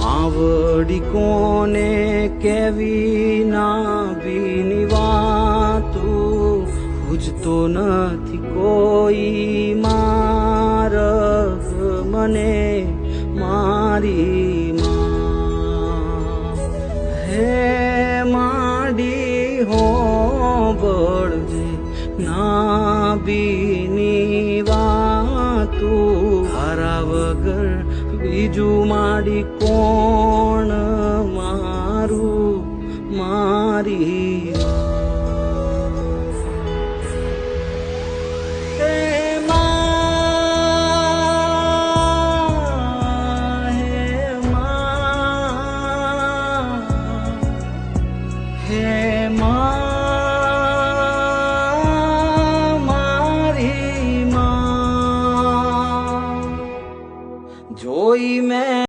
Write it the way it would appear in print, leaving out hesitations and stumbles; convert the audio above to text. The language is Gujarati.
આવડી કોને કેવી ના બીની વાતું પૂછતો નથી કોઈ મારગ મને મારી માં હે માડી હો બળજે ના બીની વાતું હારા વગર બીજું માડી કોણ મારું મારી